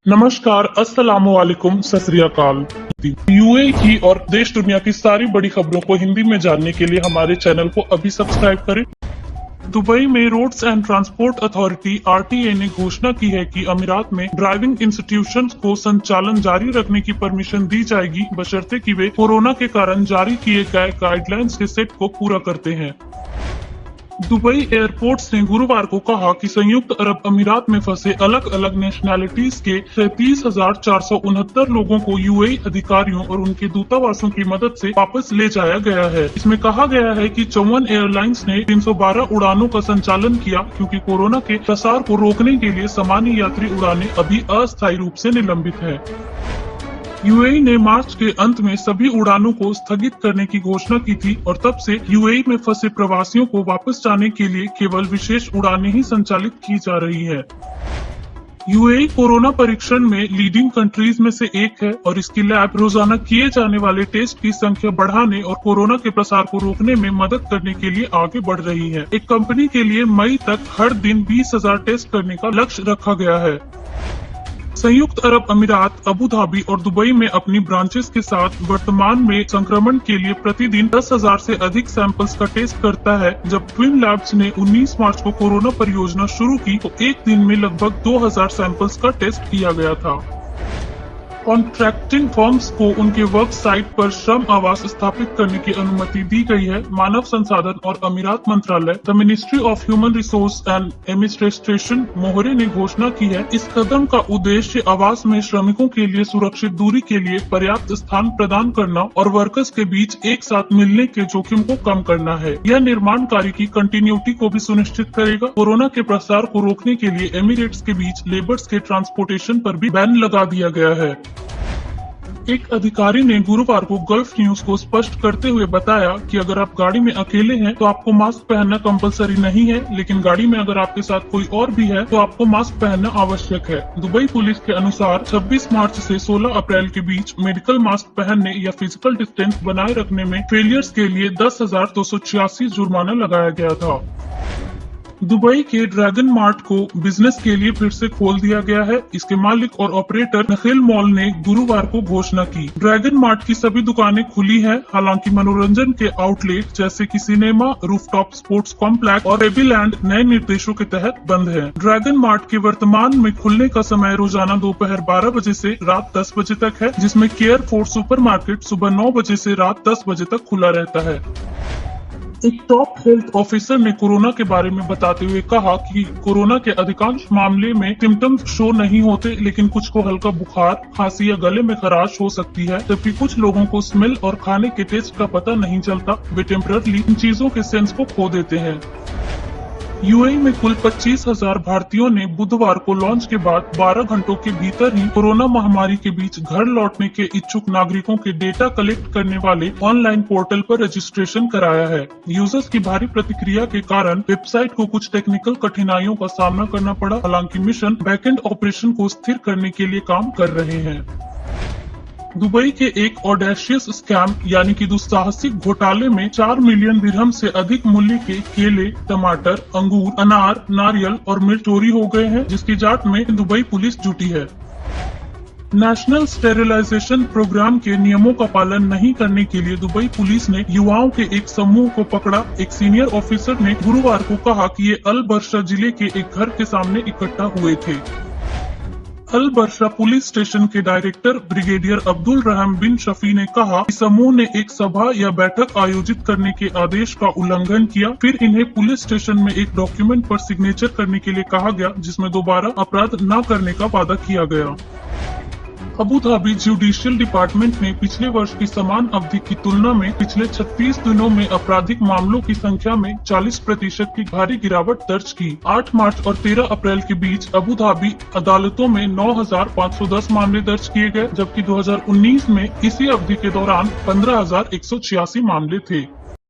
नमस्कार, अस्सलामुअलैकुम, सत श्री अकाल। यूएई की और देश दुनिया की सारी बड़ी खबरों को हिंदी में जानने के लिए हमारे चैनल को अभी सब्सक्राइब करें। दुबई में roads and transport authority RTA ने घोषणा की है कि अमीरात में ड्राइविंग इंस्टीट्यूशंस को संचालन जारी रखने की परमिशन दी जाएगी, बशर्ते कि वे कोरोना के कारण जारी किए गए गाइडलाइंस के सेट को पूरा करते हैं। दुबई एयरपोर्ट्स ने गुरुवार को कहा कि संयुक्त अरब अमीरात में फंसे अलग अलग नेशनैलिटीज के 33,469 लोगों को यूएई अधिकारियों और उनके दूतावासों की मदद से वापस ले जाया गया है। इसमें कहा गया है कि 54 एयरलाइंस ने 312 उड़ानों का संचालन किया, क्योंकि कोरोना के प्रसार को रोकने के लिए सामान्य यात्री उड़ानें अभी अस्थायी रूप से निलंबित है। यूएई ने मार्च के अंत में सभी उड़ानों को स्थगित करने की घोषणा की थी और तब से यूएई में फंसे प्रवासियों को वापस जाने के लिए केवल विशेष उड़ानें ही संचालित की जा रही है। यूएई कोरोना परीक्षण में लीडिंग कंट्रीज में से एक है और इसकी लैब रोजाना किए जाने वाले टेस्ट की संख्या बढ़ाने और कोरोना के प्रसार को रोकने में मदद करने के लिए आगे बढ़ रही है। एक कंपनी के लिए मई तक हर दिन 20,000 टेस्ट करने का लक्ष्य रखा गया है। संयुक्त अरब अमीरात, अबू धाबी और दुबई में अपनी ब्रांचेस के साथ वर्तमान में संक्रमण के लिए प्रतिदिन 10,000 से अधिक सैंपल्स का टेस्ट करता है। जब ट्विन लैब्स ने 19 मार्च को कोरोना परियोजना शुरू की तो एक दिन में लगभग 2,000 सैंपल्स का टेस्ट किया गया था। कॉन्ट्रैक्टिंग फर्म्स को उनके वर्क साइट पर श्रम आवास स्थापित करने की अनुमति दी गई है। मानव संसाधन और अमीरात मंत्रालय, the ministry of human resource and administration मोहरे ने घोषणा की है। इस कदम का उद्देश्य आवास में श्रमिकों के लिए सुरक्षित दूरी के लिए पर्याप्त स्थान प्रदान करना और वर्कर्स के बीच एक साथ मिलने के जोखिम को कम करना है। यह निर्माण कार्य की कंटिन्यूटी को भी सुनिश्चित करेगा। कोरोना के प्रसार को रोकने के लिए एमिरेट्स के बीच लेबर्स के ट्रांसपोर्टेशन पर भी बैन लगा दिया गया है। एक अधिकारी ने गुरुवार को गल्फ न्यूज को स्पष्ट करते हुए बताया कि अगर आप गाड़ी में अकेले हैं तो आपको मास्क पहनना कंपलसरी नहीं है, लेकिन गाड़ी में अगर आपके साथ कोई और भी है तो आपको मास्क पहनना आवश्यक है। दुबई पुलिस के अनुसार 26 मार्च से 16 अप्रैल के बीच मेडिकल मास्क पहनने या फिजिकल डिस्टेंस बनाए रखने में फेलियर्स के लिए 10,286 जुर्माना लगाया गया था। दुबई के ड्रैगन मार्ट को बिजनेस के लिए फिर से खोल दिया गया है। इसके मालिक और ऑपरेटर नखिल मॉल ने गुरुवार को घोषणा की। ड्रैगन मार्ट की सभी दुकानें खुली हैं, हालांकि मनोरंजन के आउटलेट जैसे कि सिनेमा, रूफटॉप स्पोर्ट्स कॉम्प्लेक्स और बेबीलैंड नए निर्देशों के तहत बंद है। ड्रैगन मार्ट के वर्तमान में खुलने का समय रोजाना दोपहर 12 बजे से रात 10 बजे तक है, जिसमें केयर फोर्ट सुपरमार्केट सुबह 9 बजे से रात 10 बजे तक खुला रहता है। एक टॉप हेल्थ ऑफिसर ने कोरोना के बारे में बताते हुए कहा कि कोरोना के अधिकांश मामले में सिम्टम्स शो नहीं होते, लेकिन कुछ को हल्का बुखार, खांसी या गले में खराश हो सकती है, जबकि कुछ लोगों को स्मेल और खाने के टेस्ट का पता नहीं चलता। वे टेम्पररी इन चीजों के सेंस को खो देते हैं। यूएई में कुल 25,000 भारतीयों ने बुधवार को लॉन्च के बाद 12 घंटों के भीतर ही कोरोना महामारी के बीच घर लौटने के इच्छुक नागरिकों के डेटा कलेक्ट करने वाले ऑनलाइन पोर्टल पर रजिस्ट्रेशन कराया है। यूजर्स की भारी प्रतिक्रिया के कारण वेबसाइट को कुछ टेक्निकल कठिनाइयों का सामना करना पड़ा, हालांकि मिशन बैकएंड ऑपरेशन को स्थिर करने के लिए काम कर रहे हैं। दुबई के एक ऑडेशियस स्कैम यानी कि दुस्साहसिक घोटाले में 4 मिलियन दिरहम से अधिक मूल्य के केले, टमाटर, अंगूर, अनार, नारियल और मिर्च चोरी हो गए हैं, जिसकी जांच में दुबई पुलिस जुटी है। नेशनल स्टेरिलाइजेशन प्रोग्राम के नियमों का पालन नहीं करने के लिए दुबई पुलिस ने युवाओं के एक समूह को पकड़ा। एक सीनियर ऑफिसर ने गुरुवार को कहा कि ये अल बर्शा जिले के एक घर के सामने इकट्ठा हुए थे। अल बर्शा पुलिस स्टेशन के डायरेक्टर ब्रिगेडियर अब्दुल रहम बिन शफी ने कहा कि समूह ने एक सभा या बैठक आयोजित करने के आदेश का उल्लंघन किया। फिर इन्हें पुलिस स्टेशन में एक डॉक्यूमेंट पर सिग्नेचर करने के लिए कहा गया, जिसमें दोबारा अपराध न करने का वादा किया गया। अबू धाबी जुडिशियल डिपार्टमेंट ने पिछले वर्ष की समान अवधि की तुलना में पिछले 36 दिनों में आपराधिक मामलों की संख्या में 40% की भारी गिरावट दर्ज की। 8 मार्च और 13 अप्रैल के बीच अबू धाबी अदालतों में 9,510 मामले दर्ज किए गए, जबकि 2019 में इसी अवधि के दौरान 15,186 मामले थे।